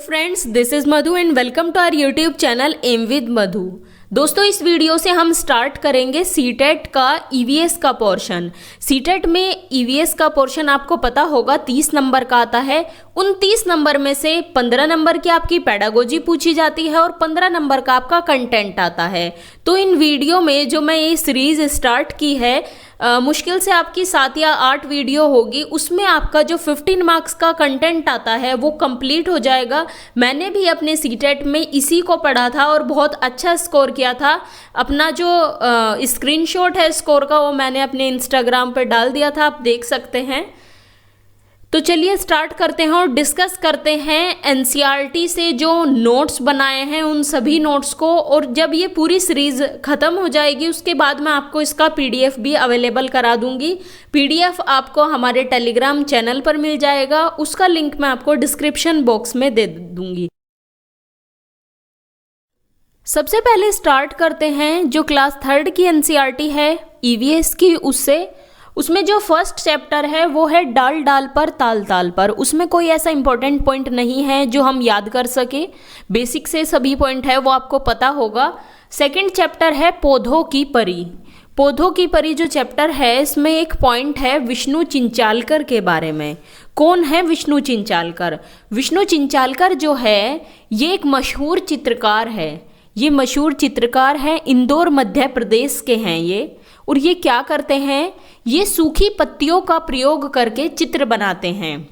Friends, this is Madhu and welcome to our YouTube channel M with Madhu. दोस्तों, इस video से हम स्टार्ट करेंगे सीटेट का ईवीएस का पोर्शन। सीटेट में ईवीएस का पोर्शन आपको पता होगा 30 नंबर का आता है। उन 30 नंबर में से 15 नंबर की आपकी पेडागोजी पूछी जाती है और 15 नंबर का आपका कंटेंट आता है। तो इन वीडियो में जो मैं ये सीरीज स्टार्ट की है, मुश्किल से आपकी 7 या 8 वीडियो होगी, उसमें आपका जो 15 मार्क्स का कंटेंट आता है वो कंप्लीट हो जाएगा। मैंने भी अपने सीटेट में इसी को पढ़ा था और बहुत अच्छा स्कोर किया था। अपना जो स्क्रीनशॉट है स्कोर का वो मैंने अपने इंस्टाग्राम पर डाल दिया था, आप देख सकते हैं। तो चलिए स्टार्ट करते हैं और डिस्कस करते हैं एनसीईआरटी से जो नोट्स बनाए हैं उन सभी नोट्स को। और जब ये पूरी सीरीज़ ख़त्म हो जाएगी उसके बाद मैं आपको इसका पीडीएफ भी अवेलेबल करा दूंगी। पीडीएफ आपको हमारे टेलीग्राम चैनल पर मिल जाएगा, उसका लिंक मैं आपको डिस्क्रिप्शन बॉक्स में दे दूंगी। सबसे पहले स्टार्ट करते हैं जो क्लास 3rd की एनसीईआरटी है ईवीएस की, उसमें जो फर्स्ट चैप्टर है वो है डाल डाल पर ताल ताल पर। उसमें कोई ऐसा इंपॉर्टेंट पॉइंट नहीं है जो हम याद कर सके, बेसिक से सभी पॉइंट है वो आपको पता होगा। सेकंड चैप्टर है पौधों की परी। पौधों की परी जो चैप्टर है इसमें एक पॉइंट है विष्णु चिंचालकर के बारे में। कौन है विष्णु चिंचालकर? विष्णु चिंचालकर जो है ये एक मशहूर चित्रकार है। ये मशहूर चित्रकार हैं, इंदौर मध्य प्रदेश के हैं ये। और ये क्या करते हैं? ये सूखी पत्तियों का प्रयोग करके चित्र बनाते हैं।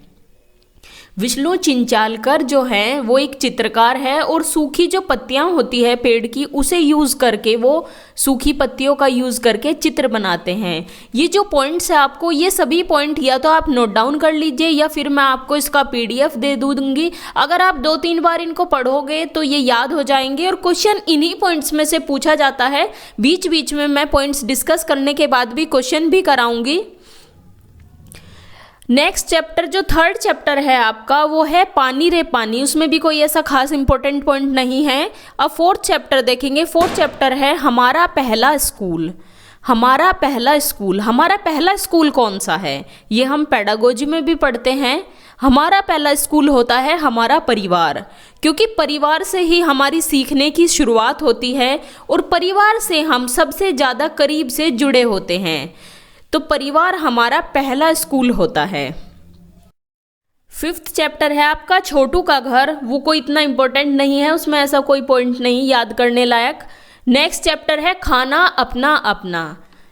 विष्णु चिंचालकर जो है वो एक चित्रकार है और सूखी जो पत्तियां होती है पेड़ की उसे यूज़ करके, वो सूखी पत्तियों का यूज़ करके चित्र बनाते हैं। ये जो पॉइंट्स है आपको, ये सभी पॉइंट या तो आप नोट डाउन कर लीजिए या फिर मैं आपको इसका पीडीएफ दे दूंगी। अगर आप 2-3 बार इनको पढ़ोगे तो ये याद हो जाएंगे और क्वेश्चन इन्हीं पॉइंट्स में से पूछा जाता है। बीच बीच में मैं पॉइंट्स डिस्कस करने के बाद भी क्वेश्चन भी कराऊंगी। नेक्स्ट चैप्टर जो 3rd चैप्टर है आपका वो है पानी रे पानी। उसमें भी कोई ऐसा खास इंपॉर्टेंट पॉइंट नहीं है। अब 4th चैप्टर देखेंगे। 4th चैप्टर है हमारा पहला स्कूल। हमारा पहला स्कूल, हमारा पहला स्कूल कौन सा है? ये हम पेडागोजी में भी पढ़ते हैं। हमारा पहला स्कूल होता है हमारा परिवार, क्योंकि परिवार से ही हमारी सीखने की शुरुआत होती है और परिवार से हम सबसे ज़्यादा करीब से जुड़े होते हैं। तो परिवार हमारा पहला स्कूल होता है। 5th चैप्टर है आपका छोटू का घर। वो कोई इतना इम्पोर्टेंट नहीं है, उसमें ऐसा कोई पॉइंट नहीं याद करने लायक। नेक्स्ट चैप्टर है खाना अपना अपना।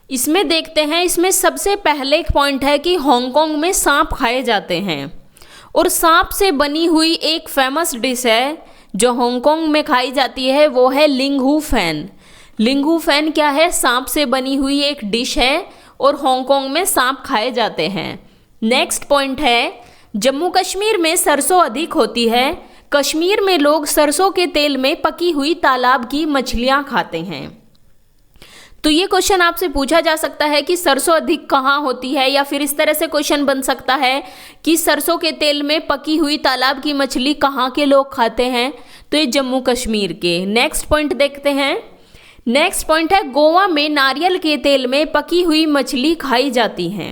इसमें देखते हैं, इसमें सबसे पहले एक पॉइंट है कि हांगकांग में सांप खाए जाते हैं और सांप से बनी हुई एक फेमस डिश है जो हांगकांग में खाई जाती है, वो है लिंगहू फैन। लिंगहू फैन क्या है? सांप से बनी हुई एक डिश है और हांगकांग में सांप खाए जाते हैं। नेक्स्ट पॉइंट है जम्मू कश्मीर में सरसों अधिक होती है। कश्मीर में लोग सरसों के तेल में पकी हुई तालाब की मछलियां खाते हैं। तो ये क्वेश्चन आपसे पूछा जा सकता है कि सरसों अधिक कहाँ होती है, या फिर इस तरह से क्वेश्चन बन सकता है कि सरसों के तेल में पकी हुई तालाब की मछली कहाँ के लोग खाते हैं? तो ये जम्मू कश्मीर के। नेक्स्ट पॉइंट देखते हैं। नेक्स्ट पॉइंट है गोवा में नारियल के तेल में पकी हुई मछली खाई जाती है।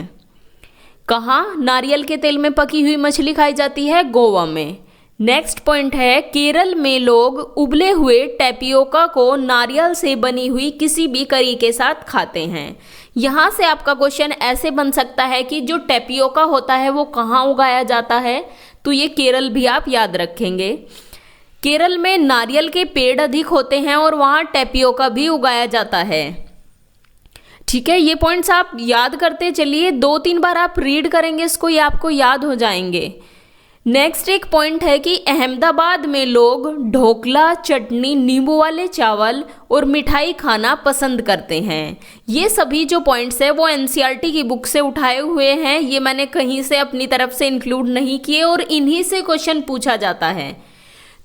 कहाँ नारियल के तेल में पकी हुई मछली खाई जाती है? गोवा में। नेक्स्ट पॉइंट है केरल में लोग उबले हुए टैपियोका को नारियल से बनी हुई किसी भी करी के साथ खाते हैं। यहाँ से आपका क्वेश्चन ऐसे बन सकता है कि जो टैपियोका होता है वो कहाँ उगाया जाता है? तो ये केरल भी आप याद रखेंगे। केरल में नारियल के पेड़ अधिक होते हैं और वहाँ टैपियोका भी उगाया जाता है। ठीक है, ये पॉइंट्स आप याद करते चलिए। 2-3 बार आप रीड करेंगे इसको, ये आपको याद हो जाएंगे। नेक्स्ट एक पॉइंट है कि अहमदाबाद में लोग ढोकला, चटनी, नींबू वाले चावल और मिठाई खाना पसंद करते हैं। ये सभी जो पॉइंट्स है वो एनसीईआरटी की बुक से उठाए हुए हैं, ये मैंने कहीं से अपनी तरफ से इंक्लूड नहीं किए और इन्हीं से क्वेश्चन पूछा जाता है।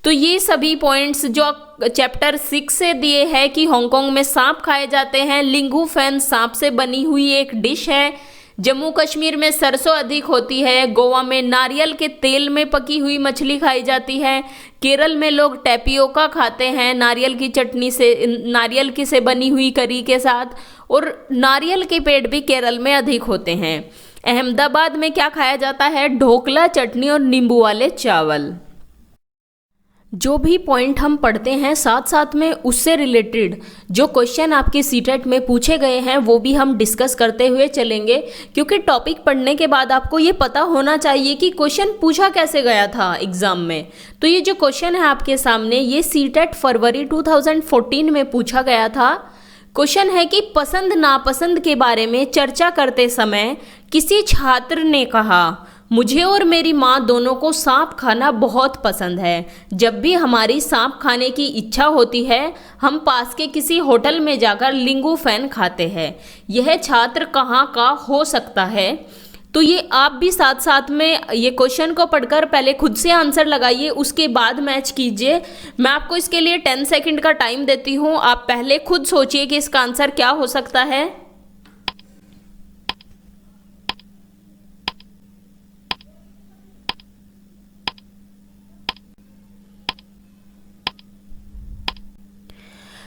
तो ये सभी पॉइंट्स जो चैप्टर 6 से दिए हैं कि हांगकांग में सांप खाए जाते हैं, लिंगहू फैन सांप से बनी हुई एक डिश है, जम्मू कश्मीर में सरसों अधिक होती है, गोवा में नारियल के तेल में पकी हुई मछली खाई जाती है, केरल में लोग टैपियोका खाते हैं नारियल की चटनी से, नारियल की से बनी हुई करी के साथ, और नारियल के पेड़ भी केरल में अधिक होते हैं। अहमदाबाद में क्या खाया जाता है? ढोकला, चटनी और नींबू वाले चावल। जो भी पॉइंट हम पढ़ते हैं साथ साथ में उससे रिलेटेड जो क्वेश्चन आपके सीटेट में पूछे गए हैं वो भी हम डिस्कस करते हुए चलेंगे, क्योंकि टॉपिक पढ़ने के बाद आपको ये पता होना चाहिए कि क्वेश्चन पूछा कैसे गया था एग्ज़ाम में। तो ये जो क्वेश्चन है आपके सामने, ये सीटेट फरवरी 2014 में पूछा गया था। क्वेश्चन है कि पसंद नापसंद के बारे में चर्चा करते समय किसी छात्र ने कहा, मुझे और मेरी माँ दोनों को सांप खाना बहुत पसंद है। जब भी हमारी सांप खाने की इच्छा होती है हम पास के किसी होटल में जाकर लिंगूफैन खाते हैं। यह छात्र कहाँ का हो सकता है? तो ये आप भी साथ साथ में ये क्वेश्चन को पढ़कर पहले खुद से आंसर लगाइए, उसके बाद मैच कीजिए। मैं आपको इसके लिए 10 सेकंड का टाइम देती हूँ। आप पहले खुद सोचिए कि इसका आंसर क्या हो सकता है।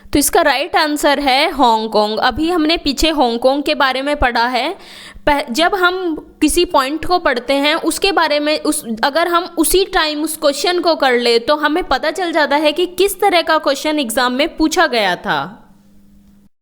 तो इसका राइट आंसर है हांगकांग। अभी हमने पीछे हांगकांग के बारे में पढ़ा है। जब हम किसी पॉइंट को पढ़ते हैं उसके बारे में अगर हम उसी टाइम उस क्वेश्चन को कर ले तो हमें पता चल जाता है कि किस तरह का क्वेश्चन एग्जाम में पूछा गया था।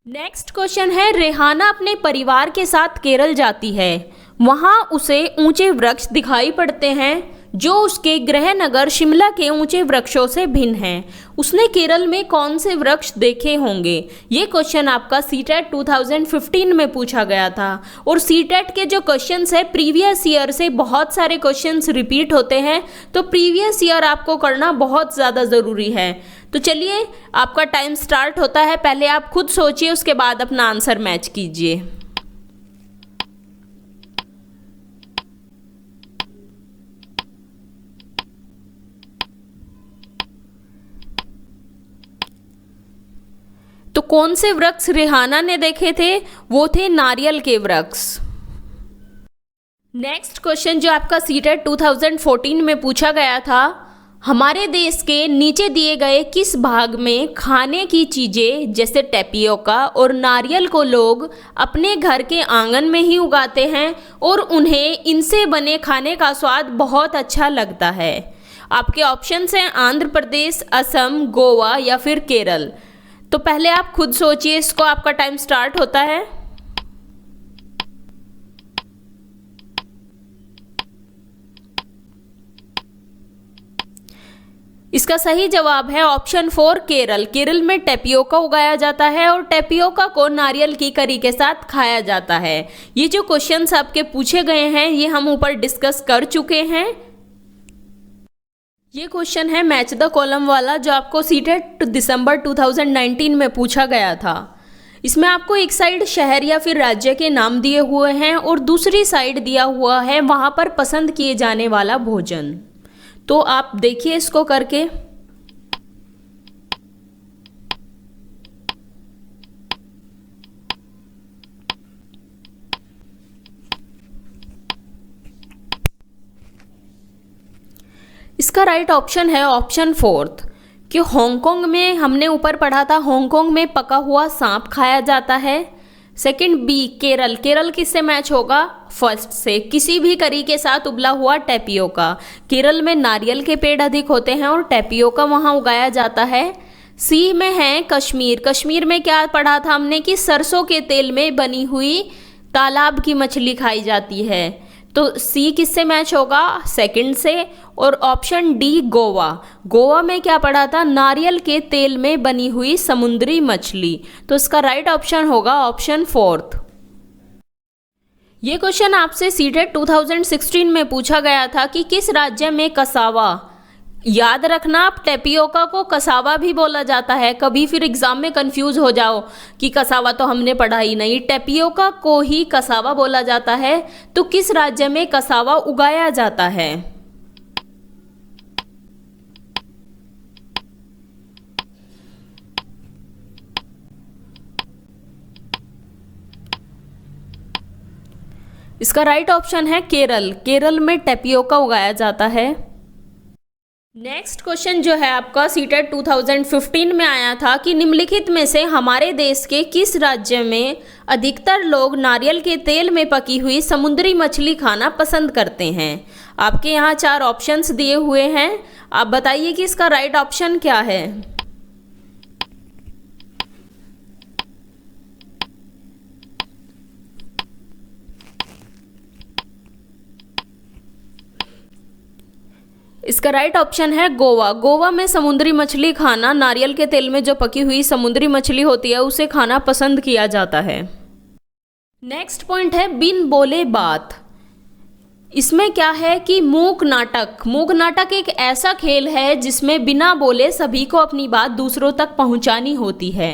नेक्स्ट क्वेश्चन है, रेहाना अपने परिवार के साथ केरल जाती है। वहाँ उसे ऊंचे वृक्ष दिखाई पड़ते हैं जो उसके गृह नगर शिमला के ऊंचे वृक्षों से भिन्न हैं। उसने केरल में कौन से वृक्ष देखे होंगे? ये क्वेश्चन आपका सीटेट 2015 में पूछा गया था। और सीटेट के जो क्वेश्चंस है प्रीवियस ईयर से बहुत सारे क्वेश्चंस रिपीट होते हैं, तो प्रीवियस ईयर आपको करना बहुत ज़्यादा ज़रूरी है। तो चलिए आपका टाइम स्टार्ट होता है। पहले आप खुद सोचिए, उसके बाद अपना आंसर मैच कीजिए। तो कौन से वृक्ष रेहाना ने देखे थे? वो थे नारियल के वृक्ष। नेक्स्ट क्वेश्चन जो आपका सीटेट 2014 में पूछा गया था, हमारे देश के नीचे दिए गए किस भाग में खाने की चीज़ें जैसे टेपियोका और नारियल को लोग अपने घर के आंगन में ही उगाते हैं और उन्हें इनसे बने खाने का स्वाद बहुत अच्छा लगता है? आपके ऑप्शंस हैं आंध्र प्रदेश, असम, गोवा या फिर केरल। तो पहले आप खुद सोचिए, इसको आपका टाइम स्टार्ट होता है। इसका सही जवाब है ऑप्शन 4 केरल। केरल में टेपियोका उगाया जाता है और टेपियोका को नारियल की करी के साथ खाया जाता है। ये जो क्वेश्चंस आपके पूछे गए हैं ये हम ऊपर डिस्कस कर चुके हैं। ये क्वेश्चन है मैच द कॉलम वाला जो आपको सीटेट दिसंबर 2019 में पूछा गया था। इसमें आपको एक साइड शहर या फिर राज्य के नाम दिए हुए हैं और दूसरी साइड दिया हुआ है वहाँ पर पसंद किए जाने वाला भोजन। तो आप देखिए इसको करके। इसका राइट ऑप्शन है ऑप्शन 4 कि हांगकांग में हमने ऊपर पढ़ा था, हांगकांग में पका हुआ सांप खाया जाता है। Second B Kerala. केरल किससे मैच होगा? फर्स्ट से, किसी भी करी के साथ उबला हुआ टेपियोका। केरल में नारियल के पेड़ अधिक होते हैं और टेपियोका वहाँ उगाया जाता है। सी में है कश्मीर। कश्मीर में क्या पढ़ा था हमने कि सरसों के तेल में बनी हुई तालाब की मछली खाई जाती है। तो सी किससे मैच होगा? सेकंड से। और ऑप्शन डी गोवा। गोवा में क्या पढ़ा था? नारियल के तेल में बनी हुई समुद्री मछली। तो इसका राइट ऑप्शन होगा ऑप्शन 4। ये क्वेश्चन आपसे सीटेट 2016 में पूछा गया था कि किस राज्य में कसावा, याद रखना आप टेपियोका को कसावा भी बोला जाता है, कभी फिर एग्जाम में कंफ्यूज हो जाओ कि कसावा तो हमने पढ़ा ही नहीं, टेपियोका को ही कसावा बोला जाता है। तो किस राज्य में कसावा उगाया जाता है? इसका राइट ऑप्शन है केरल। केरल में टेपियोका उगाया जाता है। नेक्स्ट क्वेश्चन जो है आपका सीटेट 2015 में आया था कि निम्नलिखित में से हमारे देश के किस राज्य में अधिकतर लोग नारियल के तेल में पकी हुई समुद्री मछली खाना पसंद करते हैं। आपके यहाँ 4 ऑप्शंस दिए हुए हैं, आप बताइए कि इसका राइट ऑप्शन क्या है। इसका राइट ऑप्शन है गोवा। गोवा में समुद्री मछली खाना, नारियल के तेल में जो पकी हुई समुद्री मछली होती है उसे खाना पसंद किया जाता है। नेक्स्ट पॉइंट है बिन बोले बात। इसमें क्या है कि मूक नाटक। मूक नाटक एक ऐसा खेल है जिसमें बिना बोले सभी को अपनी बात दूसरों तक पहुंचानी होती है।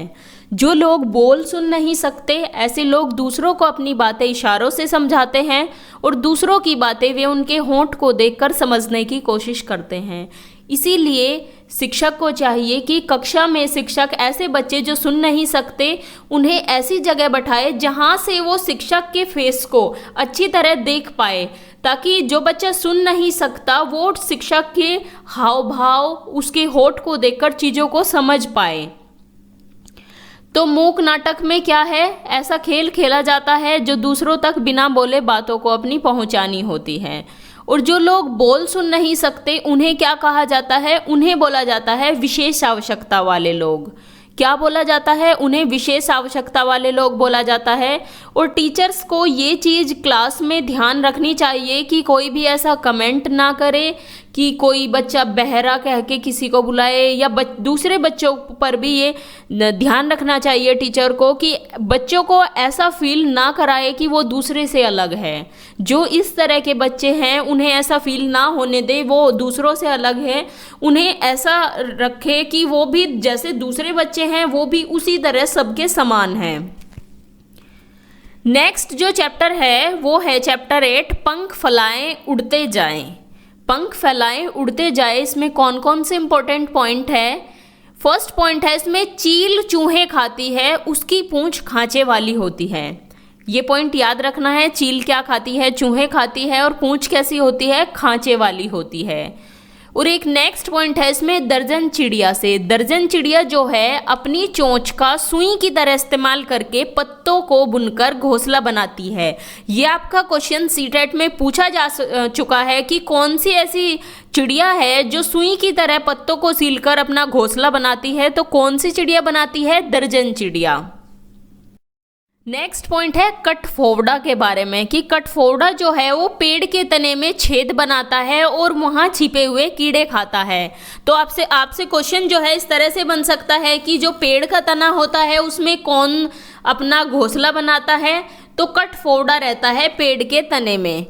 जो लोग बोल सुन नहीं सकते, ऐसे लोग दूसरों को अपनी बातें इशारों से समझाते हैं और दूसरों की बातें वे उनके होंठ को देखकर समझने की कोशिश करते हैं। इसीलिए शिक्षक को चाहिए कि कक्षा में शिक्षक ऐसे बच्चे जो सुन नहीं सकते उन्हें ऐसी जगह बैठाए जहां से वो शिक्षक के फेस को अच्छी तरह देख पाए, ताकि जो बच्चा सुन नहीं सकता वो शिक्षक के हाव भाव, उसके होंठ को देखकर चीज़ों को समझ पाए। तो मूक नाटक में क्या है, ऐसा खेल खेला जाता है जो दूसरों तक बिना बोले बातों को अपनी पहुंचानी होती है। और जो लोग बोल सुन नहीं सकते उन्हें क्या कहा जाता है, उन्हें बोला जाता है विशेष आवश्यकता वाले लोग। क्या बोला जाता है, उन्हें विशेष आवश्यकता वाले लोग बोला जाता है। और टीचर्स को ये चीज़ क्लास में ध्यान रखनी चाहिए कि कोई भी ऐसा कमेंट ना करे कि कोई बच्चा बहरा कह के किसी को बुलाए, या दूसरे बच्चों पर भी ये ध्यान रखना चाहिए टीचर को कि बच्चों को ऐसा फील ना कराए कि वो दूसरे से अलग है। जो इस तरह के बच्चे हैं उन्हें ऐसा फील ना होने दे वो दूसरों से अलग है। उन्हें ऐसा रखे कि वो भी जैसे दूसरे बच्चे हैं वो भी उसी तरह सबके समान हैं। नेक्स्ट जो चैप्टर है वो है चैप्टर 8, पंख फैलाएं उड़ते जाएं। पंख फैलाएं उड़ते जाए, इसमें कौन कौन से इंपॉर्टेंट पॉइंट है। फर्स्ट पॉइंट है इसमें चील चूहे खाती है, उसकी पूंछ खांचे वाली होती है। ये पॉइंट याद रखना है, चील क्या खाती है, चूहे खाती है, और पूंछ कैसी होती है, खांचे वाली होती है। और एक नेक्स्ट पॉइंट है इसमें दर्जन चिड़िया से। दर्जन चिड़िया जो है अपनी चोंच का सुई की तरह इस्तेमाल करके पत्तों को बुनकर घोंसला बनाती है। ये आपका क्वेश्चन सीटेट में पूछा जा चुका है कि कौन सी ऐसी चिड़िया है जो सुई की तरह पत्तों को सीलकर अपना घोंसला बनाती है। तो कौन सी चिड़िया बनाती है, दर्जन चिड़िया। नेक्स्ट पॉइंट है कठफोड़वा के बारे में कि कठफोड़वा जो है वो पेड़ के तने में छेद बनाता है और वहाँ छिपे हुए कीड़े खाता है। तो आपसे क्वेश्चन जो है इस तरह से बन सकता है कि जो पेड़ का तना होता है उसमें कौन अपना घोंसला बनाता है, तो कठफोड़वा रहता है पेड़ के तने में।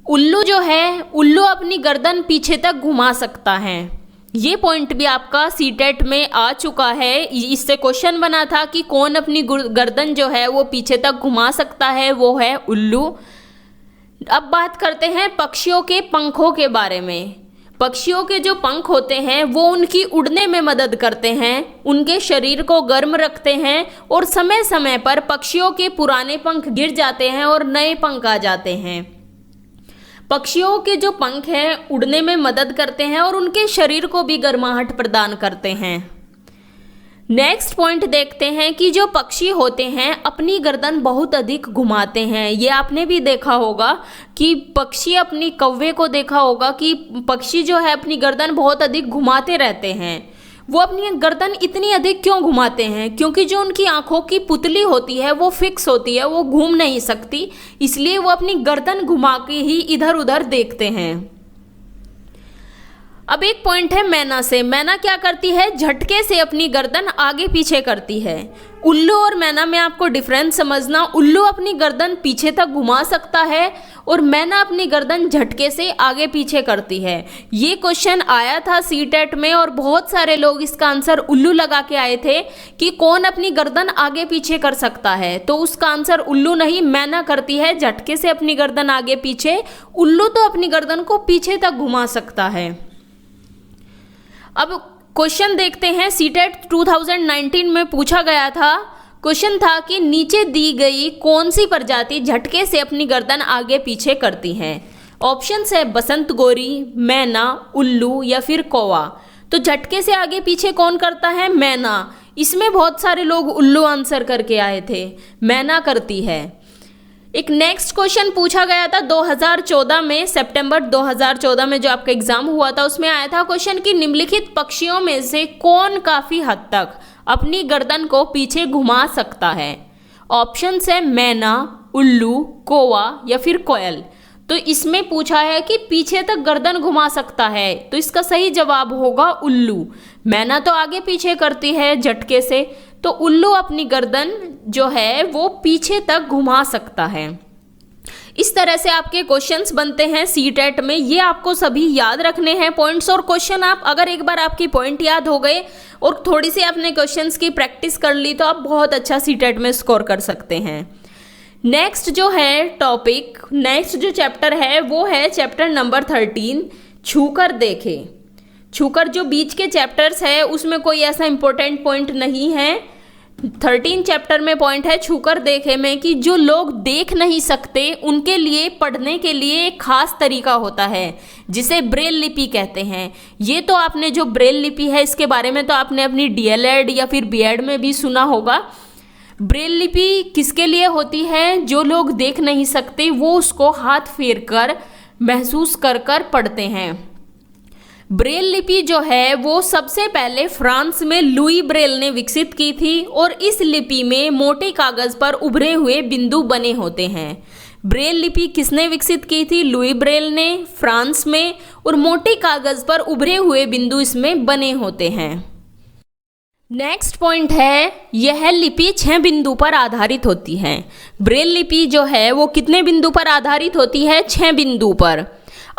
उल्लू जो है, उल्लू अपनी गर्दन पीछे तक घुमा सकता है। ये पॉइंट भी आपका सीटेट में आ चुका है। इससे क्वेश्चन बना था कि कौन अपनी गर्दन जो है वो पीछे तक घुमा सकता है, वो है उल्लू। अब बात करते हैं पक्षियों के पंखों के बारे में। पक्षियों के जो पंख होते हैं वो उनकी उड़ने में मदद करते हैं, उनके शरीर को गर्म रखते हैं, और समय समय पर पक्षियों के पुराने पंख गिर जाते हैं और नए पंख आ जाते हैं। पक्षियों के जो पंख हैं उड़ने में मदद करते हैं और उनके शरीर को भी गर्माहट प्रदान करते हैं। नेक्स्ट पॉइंट देखते हैं कि जो पक्षी होते हैं अपनी गर्दन बहुत अधिक घुमाते हैं। ये आपने भी देखा होगा कि पक्षी अपनी कौवे को देखा होगा कि पक्षी जो है अपनी गर्दन बहुत अधिक घुमाते रहते हैं। वो अपनी गर्दन इतनी अधिक क्यों घुमाते हैं, क्योंकि जो उनकी आंखों की पुतली होती है वो फिक्स होती है, वो घूम नहीं सकती, इसलिए वो अपनी गर्दन घुमा के ही इधर उधर देखते हैं। अब एक पॉइंट है मैना से। मैना क्या करती है, झटके से अपनी गर्दन आगे पीछे करती है। उल्लू और मैना में आपको डिफरेंस समझना, उल्लू अपनी गर्दन पीछे तक घुमा सकता है और मैना अपनी गर्दन झटके से आगे पीछे करती है। ये क्वेश्चन आया था सीटेट में और बहुत सारे लोग इसका आंसर उल्लू लगा के आए थे कि कौन अपनी गर्दन आगे पीछे कर सकता है। तो उसका आंसर उल्लू नहीं, मैना करती है झटके से अपनी गर्दन आगे पीछे। उल्लू तो अपनी गर्दन को पीछे तक घुमा सकता है। अब क्वेश्चन देखते हैं, सीटेट 2019 में पूछा गया था। क्वेश्चन था कि नीचे दी गई कौन सी प्रजाति झटके से अपनी गर्दन आगे पीछे करती है। ऑप्शन है बसंत गोरी, मैना, उल्लू या फिर कौवा। तो झटके से आगे पीछे कौन करता है? मैना। इसमें बहुत सारे लोग उल्लू आंसर करके आए थे, मैना करती है। एक नेक्स्ट क्वेश्चन पूछा गया था 2014 में, सितंबर 2014 में जो आपका एग्जाम हुआ था उसमें आया था क्वेश्चन कि निम्नलिखित पक्षियों में से कौन काफी हद तक अपनी गर्दन को पीछे घुमा सकता है? ऑप्शन है मैना, उल्लू, कौवा या फिर कोयल। तो इसमें पूछा है कि पीछे तक गर्दन घुमा सकता है, तो इसका सही जवाब होगा उल्लू। मैना तो आगे पीछे करती है झटके से, तो उल्लू अपनी गर्दन जो है वो पीछे तक घुमा सकता है। इस तरह से आपके क्वेश्चंस बनते हैं सीटेट में, ये आपको सभी याद रखने हैं पॉइंट्स और क्वेश्चन। आप अगर एक बार आपकी पॉइंट याद हो गए और थोड़ी सी आपने क्वेश्चंस की प्रैक्टिस कर ली तो आप बहुत अच्छा सीटेट में स्कोर कर सकते हैं। नेक्स्ट जो है टॉपिक, नेक्स्ट जो चैप्टर है वो है चैप्टर नंबर 13, छूकर देखे। छूकर जो बीच के चैप्टर्स है उसमें कोई ऐसा इंपॉर्टेंट पॉइंट नहीं है। 13 चैप्टर में पॉइंट है छूकर देखे में कि जो लोग देख नहीं सकते उनके लिए पढ़ने के लिए एक खास तरीका होता है जिसे ब्रेल लिपि कहते हैं। ये तो आपने जो ब्रेल लिपि है इसके बारे में तो आपने अपनी डीएलएड या फिर बीएड में भी सुना होगा। ब्रेल लिपि किसके लिए होती है? जो लोग देख नहीं सकते वो उसको हाथ फेर कर महसूस कर कर पढ़ते हैं। ब्रेल लिपि जो है वो सबसे पहले फ्रांस में लुई ब्रेल ने विकसित की थी और इस लिपि में मोटे कागज पर उभरे हुए बिंदु बने होते हैं। ब्रेल लिपि किसने विकसित की थी? लुई ब्रेल ने, फ्रांस में, और मोटे कागज पर उभरे हुए बिंदु इसमें बने होते हैं। नेक्स्ट पॉइंट है यह लिपि 6 बिंदु पर आधारित होती है। ब्रेल लिपि जो है वो कितने बिंदु पर आधारित होती है? 6 बिंदु पर।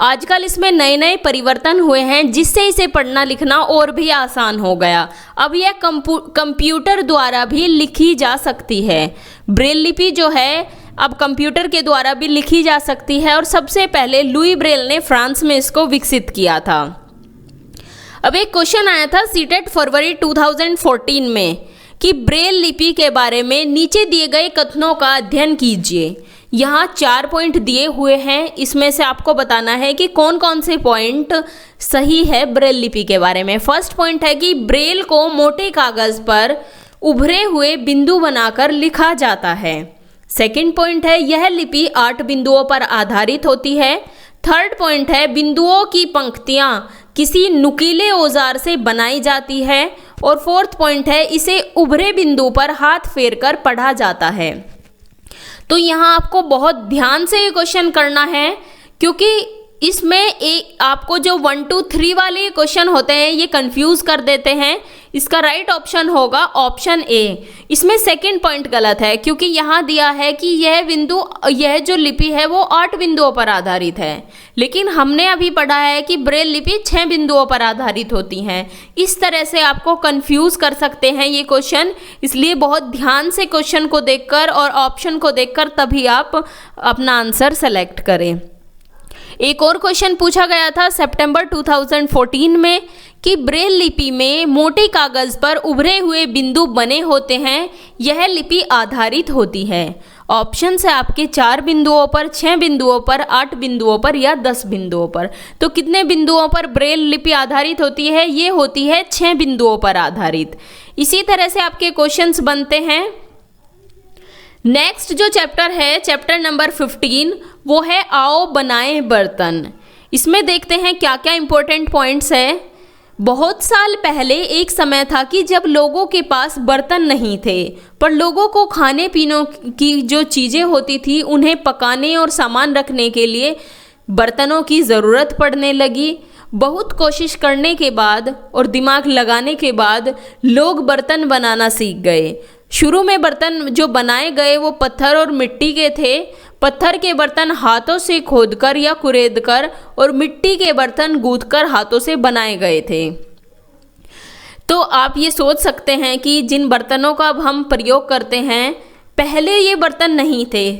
आजकल इसमें नए नए परिवर्तन हुए हैं जिससे इसे पढ़ना लिखना और भी आसान हो गया। अब यह कंप्यूटर द्वारा भी लिखी जा सकती है। ब्रेल लिपि जो है अब कंप्यूटर के द्वारा भी लिखी जा सकती है और सबसे पहले लुई ब्रेल ने फ्रांस में इसको विकसित किया था। अब एक क्वेश्चन आया था सीटेट फरवरी 2014 में कि ब्रेल लिपि के बारे में नीचे दिए गए कथनों का अध्ययन कीजिए। यहाँ 4 पॉइंट दिए हुए हैं, इसमें से आपको बताना है कि कौन कौन से पॉइंट सही है ब्रेल लिपि के बारे में। फर्स्ट पॉइंट है कि ब्रेल को मोटे कागज पर उभरे हुए बिंदु बनाकर लिखा जाता है। सेकंड पॉइंट है यह लिपि 8 बिंदुओं पर आधारित होती है। थर्ड पॉइंट है बिंदुओं की पंक्तियां किसी नुकीले औजार से बनाई जाती है। और फोर्थ पॉइंट है इसे उभरे बिंदु पर हाथ फेर कर पढ़ा जाता है। तो यहाँ आपको बहुत ध्यान से ये क्वेश्चन करना है क्योंकि इसमें एक आपको जो 1 2 3 वाले क्वेश्चन होते हैं ये कंफ्यूज कर देते हैं। इसका राइट ऑप्शन होगा ऑप्शन ए। इसमें सेकंड पॉइंट गलत है क्योंकि यहाँ दिया है कि यह जो लिपि है वो 8 बिंदुओं पर आधारित है, लेकिन हमने अभी पढ़ा है कि ब्रेल लिपि 6 बिंदुओं पर आधारित होती हैं। इस तरह से आपको कंफ्यूज कर सकते हैं ये क्वेश्चन, इसलिए बहुत ध्यान से क्वेश्चन को देखकर और ऑप्शन को देखकर तभी आप अपना आंसर सेलेक्ट करें। एक और क्वेश्चन पूछा गया था सितंबर 2014 में कि ब्रेल लिपि में मोटे कागज पर उभरे हुए बिंदु बने होते हैं, यह लिपि आधारित होती है। ऑप्शन है आपके 4 बिंदुओं पर, 6 बिंदुओं पर, 8 बिंदुओं पर या 10 बिंदुओं पर। तो कितने बिंदुओं पर ब्रेल लिपि आधारित होती है? ये होती है 6 बिंदुओं पर आधारित। इसी तरह से आपके क्वेश्चंस बनते हैं। नेक्स्ट जो चैप्टर है चैप्टर नंबर 15 वो है आओ बनाए बर्तन। इसमें देखते हैं क्या क्या इंपॉर्टेंट पॉइंट्स है। बहुत साल पहले एक समय था कि जब लोगों के पास बर्तन नहीं थे, पर लोगों को खाने पीने की जो चीज़ें होती थी उन्हें पकाने और सामान रखने के लिए बर्तनों की ज़रूरत पड़ने लगी। बहुत कोशिश करने के बाद और दिमाग लगाने के बाद लोग बर्तन बनाना सीख गए। शुरू में बर्तन जो बनाए गए वो पत्थर और मिट्टी के थे। पत्थर के बर्तन हाथों से खोदकर या कुरेदकर और मिट्टी के बर्तन गूंथकर हाथों से बनाए गए थे। तो आप ये सोच सकते हैं कि जिन बर्तनों का अब हम प्रयोग करते हैं पहले ये बर्तन नहीं थे,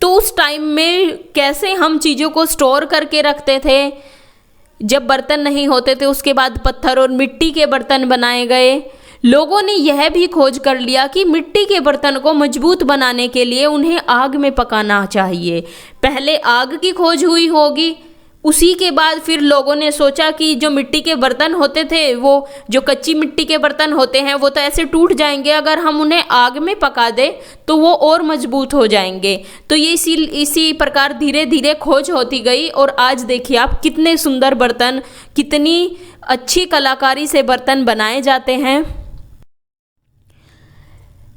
तो उस टाइम में कैसे हम चीज़ों को स्टोर करके रखते थे। जब बर्तन नहीं होते थे उसके बाद पत्थर और मिट्टी के बर्तन बनाए गए। लोगों ने यह भी खोज कर लिया कि मिट्टी के बर्तन को मजबूत बनाने के लिए उन्हें आग में पकाना चाहिए। पहले आग की खोज हुई होगी, उसी के बाद फिर लोगों ने सोचा कि जो मिट्टी के बर्तन होते थे, वो जो कच्ची मिट्टी के बर्तन होते हैं वो तो ऐसे टूट जाएंगे, अगर हम उन्हें आग में पका दें तो वो और मजबूत हो जाएंगे। तो ये इसी प्रकार धीरे धीरे खोज होती गई और आज देखिए आप कितने सुंदर बर्तन, कितनी अच्छी कलाकारी से बर्तन बनाए जाते हैं।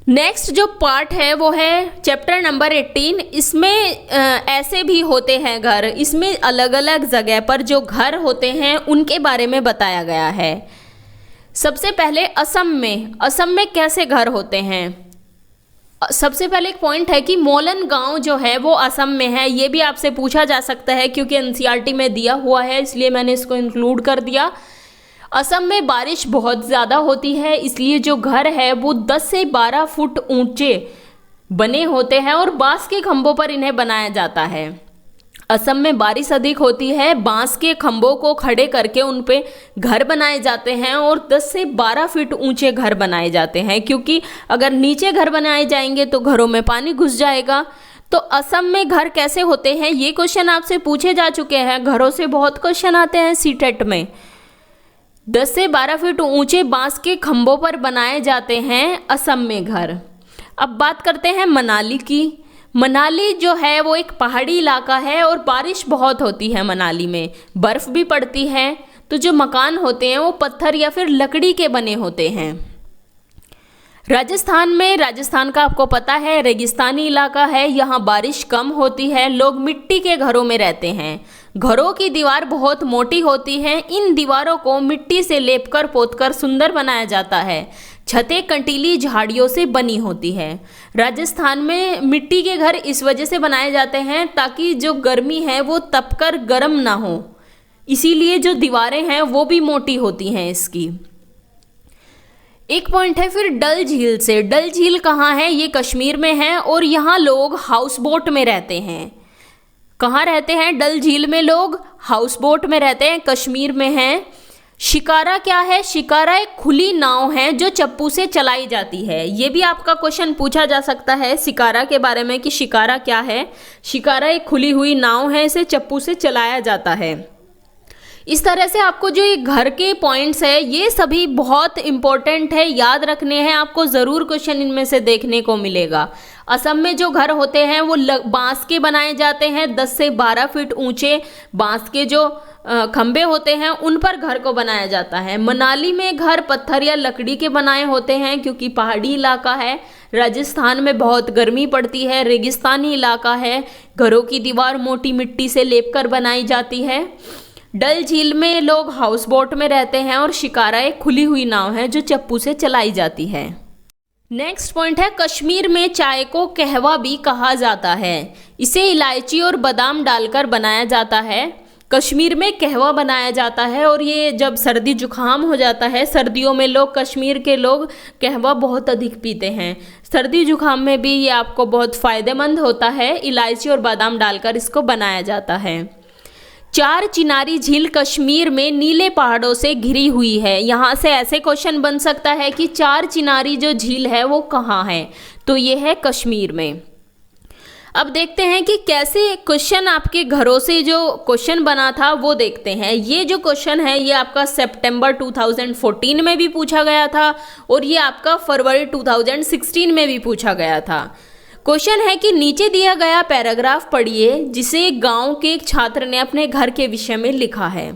नेक्स्ट जो पार्ट है वो है चैप्टर नंबर 18। इसमें ऐसे भी होते हैं घर, इसमें अलग अलग जगह पर जो घर होते हैं उनके बारे में बताया गया है। सबसे पहले असम में कैसे घर होते हैं। सबसे पहले एक पॉइंट है कि मोलन गांव जो है वो असम में है। ये भी आपसे पूछा जा सकता है क्योंकि एनसीईआरटी में दिया हुआ है, इसलिए मैंने इसको इंक्लूड कर दिया। असम में बारिश बहुत ज़्यादा होती है, इसलिए जो घर है वो 10 से 12 फुट ऊंचे बने होते हैं और बांस के खंभों पर इन्हें बनाया जाता है। असम में बारिश अधिक होती है, बांस के खंभों को खड़े करके उन पे घर बनाए जाते हैं और 10 से 12 फीट ऊंचे घर बनाए जाते हैं, क्योंकि अगर नीचे घर बनाए जाएंगे तो घरों में पानी घुस जाएगा। तो असम में घर कैसे होते हैं, ये क्वेश्चन आपसे पूछे जा चुके हैं। घरों से बहुत क्वेश्चन आते हैं सीटेट में। 10 से 12 फीट ऊंचे बांस के खंभों पर बनाए जाते हैं असम में घर। अब बात करते हैं मनाली की। मनाली जो है वो एक पहाड़ी इलाका है और बारिश बहुत होती है मनाली में, बर्फ़ भी पड़ती है। तो जो मकान होते हैं वो पत्थर या फिर लकड़ी के बने होते हैं। राजस्थान का आपको पता है रेगिस्तानी इलाका है, यहाँ बारिश कम होती है, लोग मिट्टी के घरों में रहते हैं। घरों की दीवार बहुत मोटी होती है, इन दीवारों को मिट्टी से लेपकर पोतकर सुंदर बनाया जाता है। छतें कंटीली झाड़ियों से बनी होती है। राजस्थान में मिट्टी के घर इस वजह से बनाए जाते हैं ताकि जो गर्मी है वो तपकर गर्म ना हो, इसीलिए जो दीवारें हैं वो भी मोटी होती हैं इसकी। एक पॉइंट है फिर डल झील से। डल झील कहाँ है, ये कश्मीर में है और यहाँ लोग हाउस बोट में रहते हैं। कहाँ रहते हैं, डल झील में लोग हाउस बोट में रहते हैं, कश्मीर में है। शिकारा क्या है, शिकारा एक खुली नाव है जो चप्पू से चलाई जाती है। ये भी आपका क्वेश्चन पूछा जा सकता है शिकारा के बारे में कि शिकारा क्या है। शिकारा एक खुली हुई नाव है, इसे चप्पू से चलाया जाता है। इस तरह से आपको जो ये घर के पॉइंट्स है ये सभी बहुत इंपॉर्टेंट है, याद रखने हैं आपको, ज़रूर क्वेश्चन इनमें से देखने को मिलेगा। असम में जो घर होते हैं वो बांस के बनाए जाते हैं, 10 से 12 फीट ऊंचे बांस के जो खंबे होते हैं उन पर घर को बनाया जाता है। मनाली में घर पत्थर या लकड़ी के बनाए होते हैं क्योंकि पहाड़ी इलाका है। राजस्थान में बहुत गर्मी पड़ती है, रेगिस्तानी इलाका है, घरों की दीवार मोटी मिट्टी से लेपकर बनाई जाती है। डल झील में लोग हाउस बोट में रहते हैं और शिकारा एक खुली हुई नाव है जो चप्पू से चलाई जाती है। नेक्स्ट पॉइंट है कश्मीर में चाय को कहवा भी कहा जाता है। इसे इलायची और बादाम डालकर बनाया जाता है। कश्मीर में कहवा बनाया जाता है और ये जब सर्दी जुकाम हो जाता है, सर्दियों में लोग कश्मीर के लोग कहवा बहुत अधिक पीते हैं। सर्दी जुकाम में भी ये आपको बहुत फ़ायदेमंद होता है। इलायची और बादाम डालकर इसको बनाया जाता है। चार चिनारी झील कश्मीर में नीले पहाड़ों से घिरी हुई है। यहाँ से ऐसे क्वेश्चन बन सकता है कि चार चिनारी जो झील है वो कहाँ है, तो ये है कश्मीर में। अब देखते हैं कि कैसे क्वेश्चन आपके घरों से जो क्वेश्चन बना था वो देखते हैं। ये जो क्वेश्चन है ये आपका सितंबर 2014 में भी पूछा गया था और ये आपका फरवरी 2016 में भी पूछा गया था। क्वेश्चन है कि नीचे दिया गया पैराग्राफ पढ़िए जिसे गांव के एक छात्र ने अपने घर के विषय में लिखा है।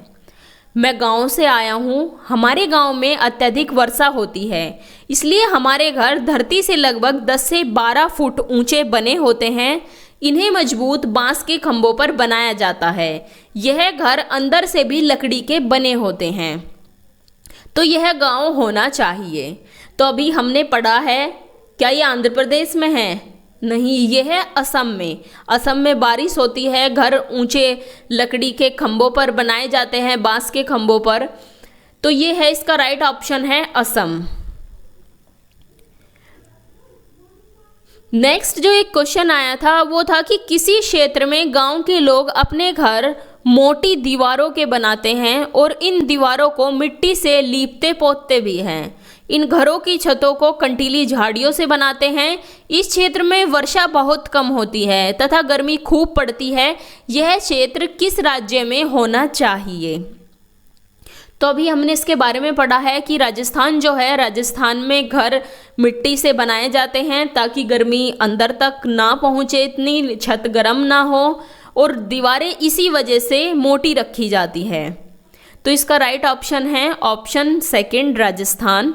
मैं गांव से आया हूँ, हमारे गांव में अत्यधिक वर्षा होती है, इसलिए हमारे घर धरती से लगभग 10 से 12 फुट ऊंचे बने होते हैं। इन्हें मजबूत बांस के खंभों पर बनाया जाता है। यह घर अंदर से भी लकड़ी के बने होते हैं। तो यह गांव होना चाहिए। तो अभी हमने पढ़ा है, क्या ये आंध्र प्रदेश में है? नहीं, ये है असम में। असम में बारिश होती है, घर ऊंचे लकड़ी के खंभों पर बनाए जाते हैं, बांस के खंभों पर। तो ये है, इसका राइट ऑप्शन है असम। नेक्स्ट जो एक क्वेश्चन आया था वो था कि किसी क्षेत्र में गांव के लोग अपने घर मोटी दीवारों के बनाते हैं और इन दीवारों को मिट्टी से लीपते पोतते भी हैं। इन घरों की छतों को कंटीली झाड़ियों से बनाते हैं। इस क्षेत्र में वर्षा बहुत कम होती है तथा गर्मी खूब पड़ती है। यह क्षेत्र किस राज्य में होना चाहिए? तो अभी हमने इसके बारे में पढ़ा है कि राजस्थान जो है, राजस्थान में घर मिट्टी से बनाए जाते हैं ताकि गर्मी अंदर तक ना पहुँचे, इतनी छत गर्म ना हो, और दीवारें इसी वजह से मोटी रखी जाती है। तो इसका राइट ऑप्शन है ऑप्शन सेकंड, राजस्थान।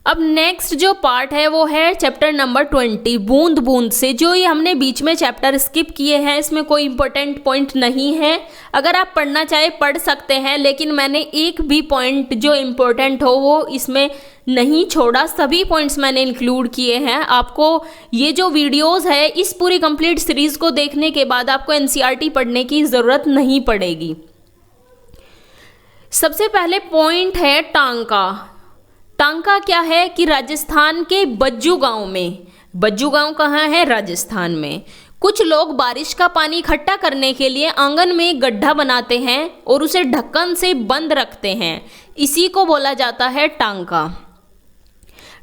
अब नेक्स्ट जो पार्ट है वो है चैप्टर नंबर 20, बूंद बूंद से। जो ये हमने बीच में चैप्टर स्किप किए हैं, इसमें कोई इंपॉर्टेंट पॉइंट नहीं है। अगर आप पढ़ना चाहे पढ़ सकते हैं, लेकिन मैंने एक भी पॉइंट जो इम्पोर्टेंट हो वो इसमें नहीं छोड़ा। सभी पॉइंट्स मैंने इंक्लूड किए हैं। आपको ये जो वीडियोस है, इस पूरी कंप्लीट सीरीज़ को देखने के बाद आपको एनसीईआरटी पढ़ने की ज़रूरत नहीं पड़ेगी। सबसे पहले पॉइंट है टांका। टांका क्या है कि राजस्थान के बज्जू गांव में, बज्जू गांव कहाँ है? राजस्थान में। कुछ लोग बारिश का पानी इकट्ठा करने के लिए आंगन में गड्ढा बनाते हैं और उसे ढक्कन से बंद रखते हैं। इसी को बोला जाता है टांका।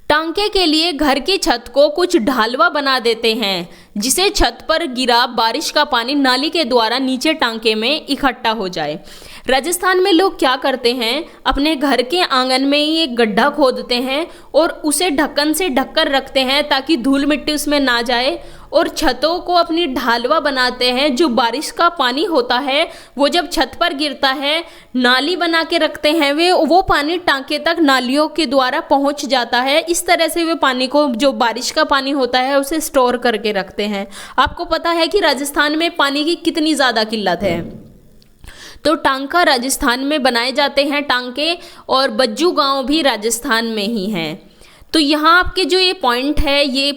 टांके के लिए घर की छत को कुछ ढालवा बना देते हैं, जिसे छत पर गिरा बारिश का पानी नाली के द्वारा नीचे टांके में इकट्ठा हो जाए। राजस्थान में लोग क्या करते हैं, अपने घर के आंगन में ही एक गड्ढा खोदते हैं और उसे ढक्कन से ढककर रखते हैं ताकि धूल मिट्टी उसमें ना जाए, और छतों को अपनी ढालवा बनाते हैं। जो बारिश का पानी होता है वो जब छत पर गिरता है, नाली बना के रखते हैं वो पानी टांके तक नालियों के द्वारा पहुंच जाता है। इस तरह से वे पानी को, जो बारिश का पानी होता है, उसे स्टोर करके रखते हैं। आपको पता है कि राजस्थान में पानी की कितनी ज़्यादा किल्लत है। तो टांका राजस्थान में बनाए जाते हैं टांके, और बज्जू गांव भी राजस्थान में ही हैं। तो यहाँ आपके जो ये पॉइंट है, ये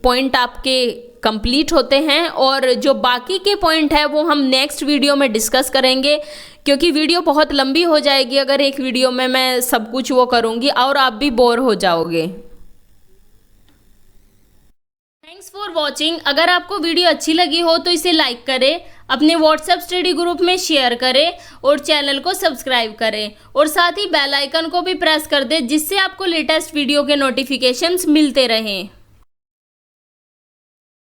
पॉइंट आपके कंप्लीट होते हैं, और जो बाकी के पॉइंट है वो हम नेक्स्ट वीडियो में डिस्कस करेंगे, क्योंकि वीडियो बहुत लंबी हो जाएगी अगर एक वीडियो में मैं सब कुछ वो करूँगी, और आप भी बोर हो जाओगे। Thanks for watching. अगर आपको वीडियो अच्छी लगी हो तो इसे लाइक करें, अपने व्हाट्सएप स्टडी ग्रुप में शेयर करें और चैनल को सब्सक्राइब करें, और साथ ही बेल आइकन को भी प्रेस कर दें, जिससे आपको लेटेस्ट वीडियो के नोटिफिकेशंस मिलते रहें।